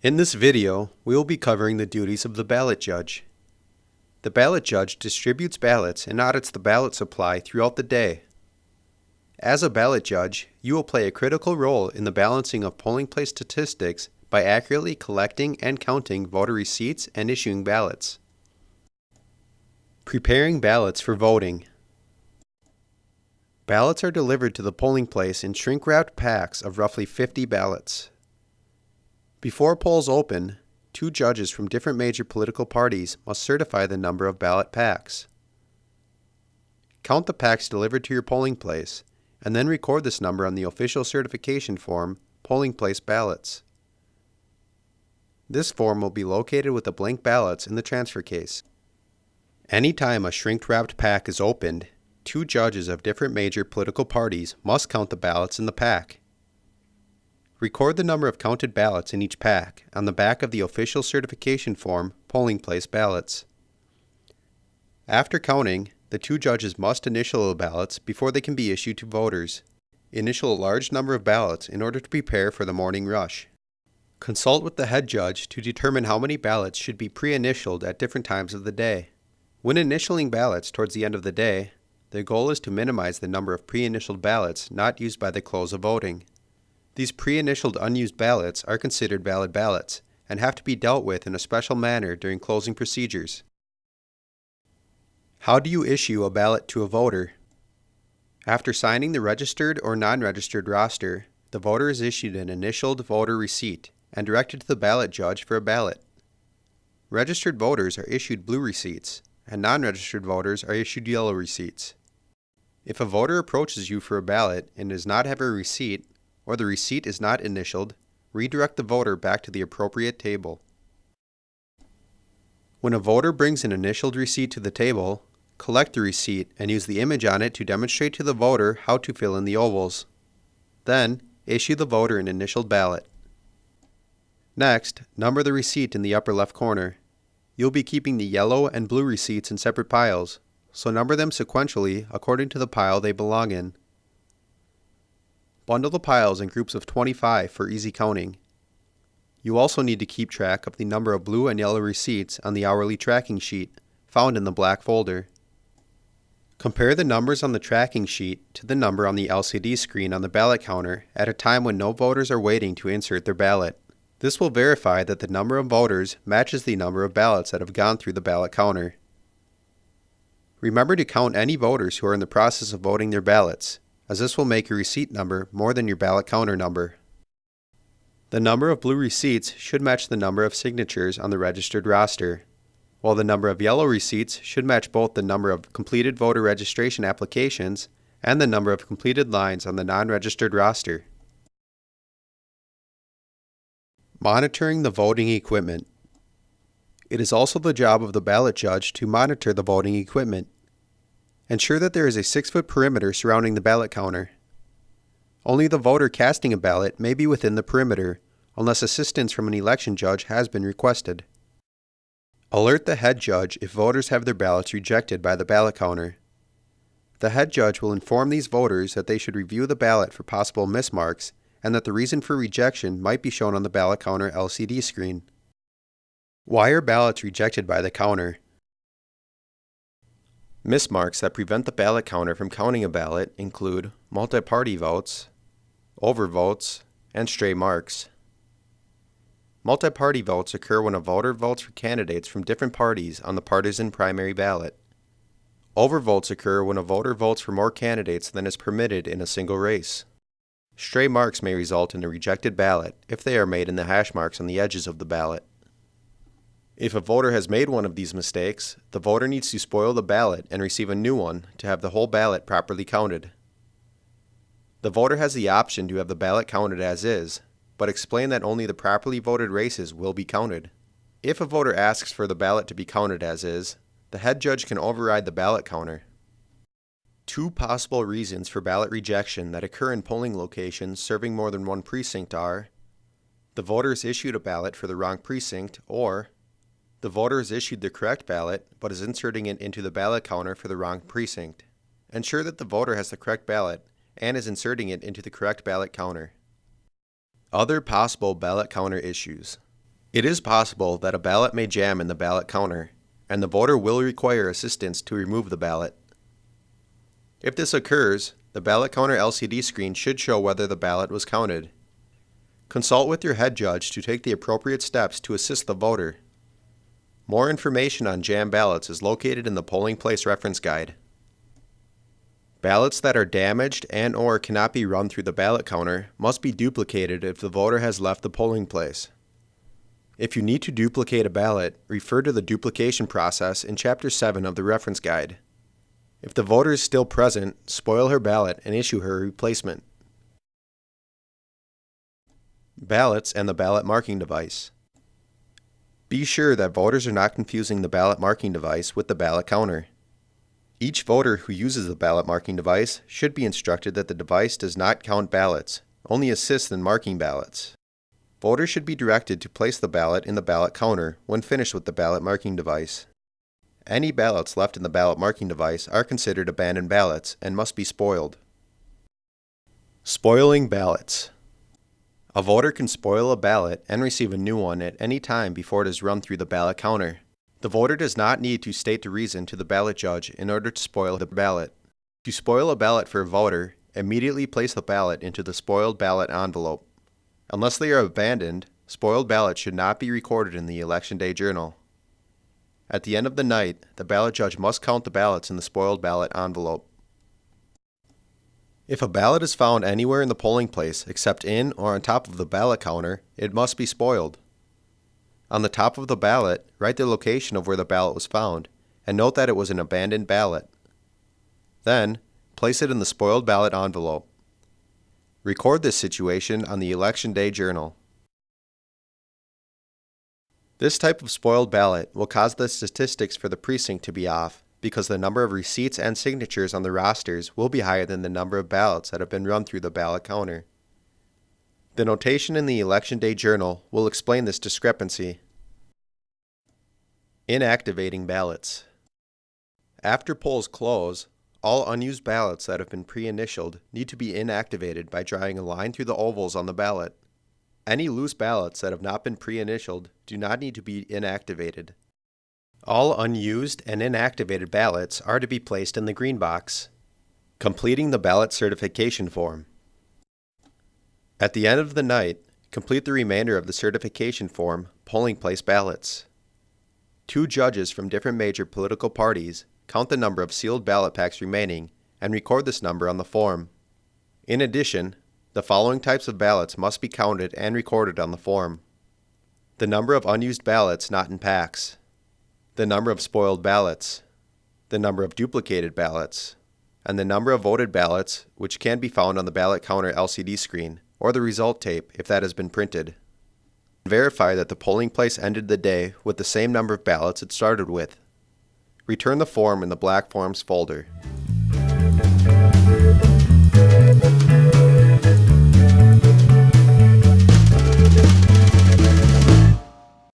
In this video, we will be covering the duties of the ballot judge. The ballot judge distributes ballots and audits the ballot supply throughout the day. As a ballot judge, you will play a critical role in the balancing of polling place statistics by accurately collecting and counting voter receipts and issuing ballots. Preparing ballots for voting. Ballots are delivered to the polling place in shrink-wrapped packs of roughly 50 ballots. Before polls open, two judges from different major political parties must certify the number of ballot packs. Count the packs delivered to your polling place, and then record this number on the official certification form, Polling Place Ballots. This form will be located with the blank ballots in the transfer case. Anytime a shrink-wrapped pack is opened, two judges of different major political parties must count the ballots in the pack. Record the number of counted ballots in each pack on the back of the official certification form, Polling Place Ballots. After counting, the two judges must initial the ballots before they can be issued to voters. Initial a large number of ballots in order to prepare for the morning rush. Consult with the head judge to determine how many ballots should be pre-initialed at different times of the day. When initialing ballots towards the end of the day, the goal is to minimize the number of pre-initialed ballots not used by the close of voting. These pre-initialed unused ballots are considered valid ballots and have to be dealt with in a special manner during closing procedures. How do you issue a ballot to a voter? After signing the registered or non-registered roster, the voter is issued an initialed voter receipt and directed to the ballot judge for a ballot. Registered voters are issued blue receipts, and non-registered voters are issued yellow receipts. If a voter approaches you for a ballot and does not have a receipt, or the receipt is not initialed, redirect the voter back to the appropriate table. When a voter brings an initialed receipt to the table, collect the receipt and use the image on it to demonstrate to the voter how to fill in the ovals. Then, issue the voter an initialed ballot. Next, number the receipt in the upper left corner. You'll be keeping the yellow and blue receipts in separate piles, so number them sequentially according to the pile they belong in. Bundle the piles in groups of 25 for easy counting. You also need to keep track of the number of blue and yellow receipts on the hourly tracking sheet found in the black folder. Compare the numbers on the tracking sheet to the number on the LCD screen on the ballot counter at a time when no voters are waiting to insert their ballot. This will verify that the number of voters matches the number of ballots that have gone through the ballot counter. Remember to count any voters who are in the process of voting their ballots, as this will make your receipt number more than your ballot counter number. The number of blue receipts should match the number of signatures on the registered roster, while the number of yellow receipts should match both the number of completed voter registration applications and the number of completed lines on the non-registered roster. Monitoring the voting equipment. It is also the job of the ballot judge to monitor the voting equipment. Ensure that there is a 6-foot perimeter surrounding the ballot counter. Only the voter casting a ballot may be within the perimeter, unless assistance from an election judge has been requested. Alert the head judge if voters have their ballots rejected by the ballot counter. The head judge will inform these voters that they should review the ballot for possible mismarks and that the reason for rejection might be shown on the ballot counter LCD screen. Why are ballots rejected by the counter? Mismarks that prevent the ballot counter from counting a ballot include multi-party votes, overvotes, and stray marks. Multi-party votes occur when a voter votes for candidates from different parties on the partisan primary ballot. Overvotes occur when a voter votes for more candidates than is permitted in a single race. Stray marks may result in a rejected ballot if they are made in the hash marks on the edges of the ballot. If a voter has made one of these mistakes, the voter needs to spoil the ballot and receive a new one to have the whole ballot properly counted. The voter has the option to have the ballot counted as is, but explain that only the properly voted races will be counted. If a voter asks for the ballot to be counted as is, the head judge can override the ballot counter. Two possible reasons for ballot rejection that occur in polling locations serving more than one precinct are: the voter is issued a ballot for the wrong precinct, or the voter has issued the correct ballot but is inserting it into the ballot counter for the wrong precinct. Ensure that the voter has the correct ballot and is inserting it into the correct ballot counter. Other possible ballot counter issues. It is possible that a ballot may jam in the ballot counter, and the voter will require assistance to remove the ballot. If this occurs, the ballot counter LCD screen should show whether the ballot was counted. Consult with your head judge to take the appropriate steps to assist the voter. More information on jam ballots is located in the Polling Place Reference Guide. Ballots that are damaged and/or cannot be run through the ballot counter must be duplicated if the voter has left the polling place. If you need to duplicate a ballot, refer to the duplication process in Chapter 7 of the Reference Guide. If the voter is still present, spoil her ballot and issue her a replacement. Ballots and the ballot marking device. Be sure that voters are not confusing the ballot marking device with the ballot counter. Each voter who uses the ballot marking device should be instructed that the device does not count ballots, only assists in marking ballots. Voters should be directed to place the ballot in the ballot counter when finished with the ballot marking device. Any ballots left in the ballot marking device are considered abandoned ballots and must be spoiled. Spoiling ballots. A voter can spoil a ballot and receive a new one at any time before it is run through the ballot counter. The voter does not need to state the reason to the ballot judge in order to spoil the ballot. To spoil a ballot for a voter, immediately place the ballot into the spoiled ballot envelope. Unless they are abandoned, spoiled ballots should not be recorded in the Election Day Journal. At the end of the night, the ballot judge must count the ballots in the spoiled ballot envelope. If a ballot is found anywhere in the polling place except in or on top of the ballot counter, it must be spoiled. On the top of the ballot, write the location of where the ballot was found, and note that it was an abandoned ballot. Then, place it in the spoiled ballot envelope. Record this situation on the Election Day Journal. This type of spoiled ballot will cause the statistics for the precinct to be off because the number of receipts and signatures on the rosters will be higher than the number of ballots that have been run through the ballot counter. The notation in the Election Day Journal will explain this discrepancy. Inactivating ballots. After polls close, all unused ballots that have been pre-initialed need to be inactivated by drawing a line through the ovals on the ballot. Any loose ballots that have not been pre-initialed do not need to be inactivated. All unused and inactivated ballots are to be placed in the green box. Completing the ballot certification form. At the end of the night, complete the remainder of the certification form, polling place ballots. 2 judges from different major political parties count the number of sealed ballot packs remaining and record this number on the form. In addition, the following types of ballots must be counted and recorded on the form: the number of unused ballots not in packs, the number of spoiled ballots, the number of duplicated ballots, and the number of voted ballots which can be found on the ballot counter LCD screen or the result tape if that has been printed. Verify that the polling place ended the day with the same number of ballots it started with. Return the form in the Black Forms folder.